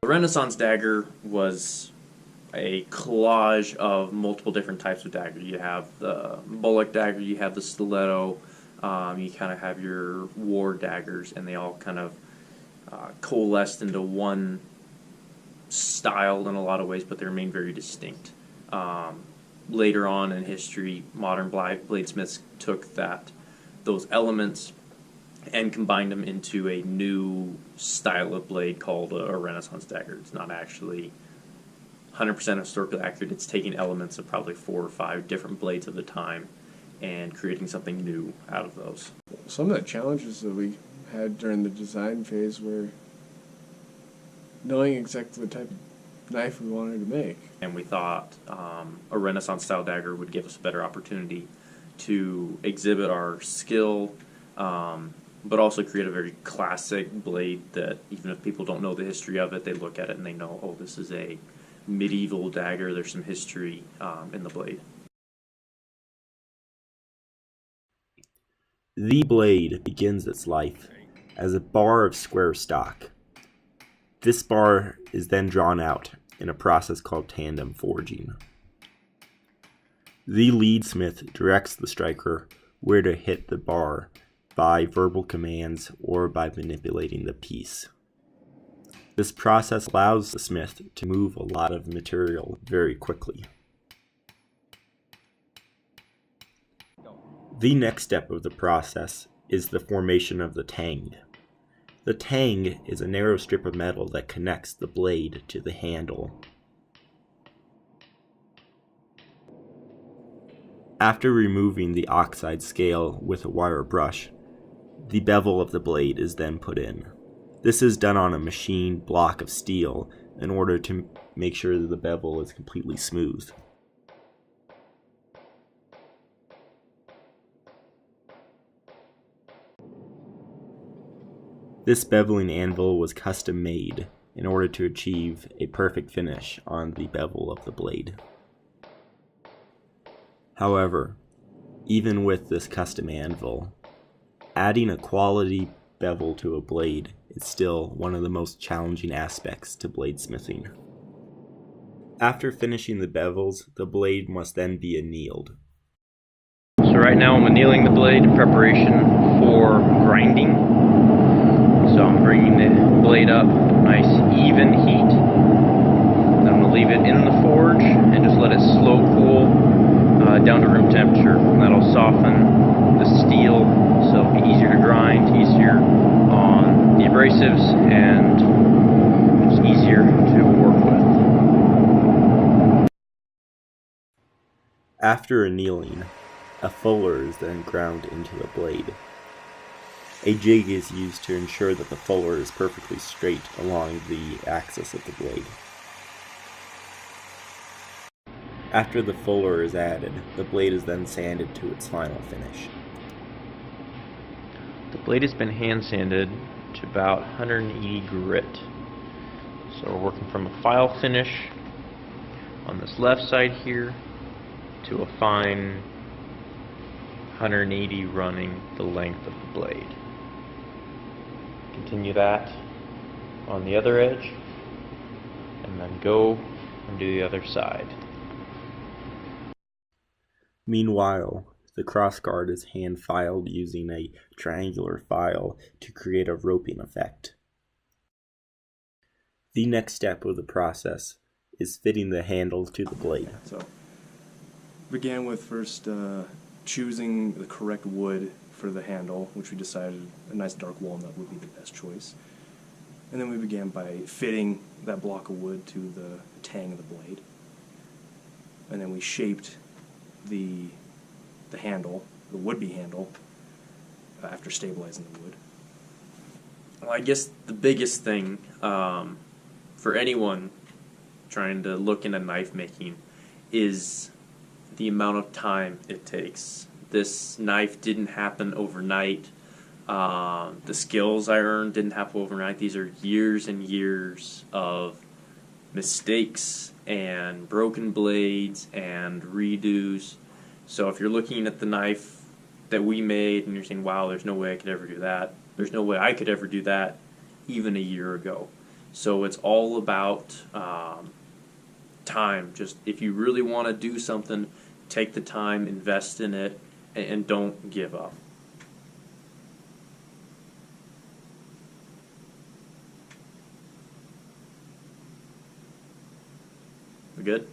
A Renaissance dagger was a collage of multiple different types of dagger. You have the bullock dagger, you have the stiletto, you kind of have your war daggers, and they all kind of coalesced into one style in a lot of ways, but they remain very distinct. Later on in history, modern bladesmiths took those elements and combined them into a new style of blade called a Renaissance dagger. It's not actually 100% historically accurate. It's taking elements of probably 4 or 5 different blades of the time and creating something new out of those. Some of the challenges that we had during the design phase were knowing exactly the type of knife we wanted to make. And we thought a Renaissance style dagger would give us a better opportunity to exhibit our skill, but also create a very classic blade that even if people don't know the history of it, they look at it and they know, oh, this is a medieval dagger. There's some history in the blade. The blade begins its life as a bar of square stock. This bar is then drawn out in a process called tandem forging. The leadsmith directs the striker where to hit the bar by verbal commands or by manipulating the piece. This process allows the smith to move a lot of material very quickly. The next step of the process is the formation of the tang. The tang is a narrow strip of metal that connects the blade to the handle. After removing the oxide scale with a wire brush, the bevel of the blade is then put in. This is done on a machined block of steel in order to make sure that the bevel is completely smooth. This beveling anvil was custom made in order to achieve a perfect finish on the bevel of the blade. However, even with this custom anvil, adding a quality bevel to a blade is still one of the most challenging aspects to bladesmithing. After finishing the bevels, the blade must then be annealed. So right now I'm annealing the blade in preparation for grinding. So I'm bringing the blade up, nice even heat. Then I'm going to leave it in the forge and just let it slow cool down to room temperature. And that'll soften the steel, so it'll be easier to grind, easier on the abrasives, and just easier to work with. After annealing, a fuller is then ground into the blade. A jig is used to ensure that the fuller is perfectly straight along the axis of the blade. After the fuller is added, the blade is then sanded to its final finish. The blade has been hand sanded to about 180 grit. So we're working from a file finish on this left side here to a fine 180 running the length of the blade. Continue that on the other edge and then go and do the other side. Meanwhile, the crossguard is hand filed using a triangular file to create a roping effect. The next step of the process is fitting the handle to the blade. So, began with first choosing the correct wood for the handle, which we decided a nice dark walnut would be the best choice. And then we began by fitting that block of wood to the tang of the blade. And then we shaped the handle, the would-be handle, after stabilizing the wood. Well, I guess the biggest thing for anyone trying to look into knife making is the amount of time it takes. This knife didn't happen overnight. The skills I earned didn't happen overnight. These are years and years of mistakes and broken blades and redos. So if you're looking at the knife that we made and you're saying, wow, there's no way I could ever do that, there's no way I could ever do that even a year ago. So it's all about time. Just if you really want to do something, take the time, invest in it, and don't give up. We good?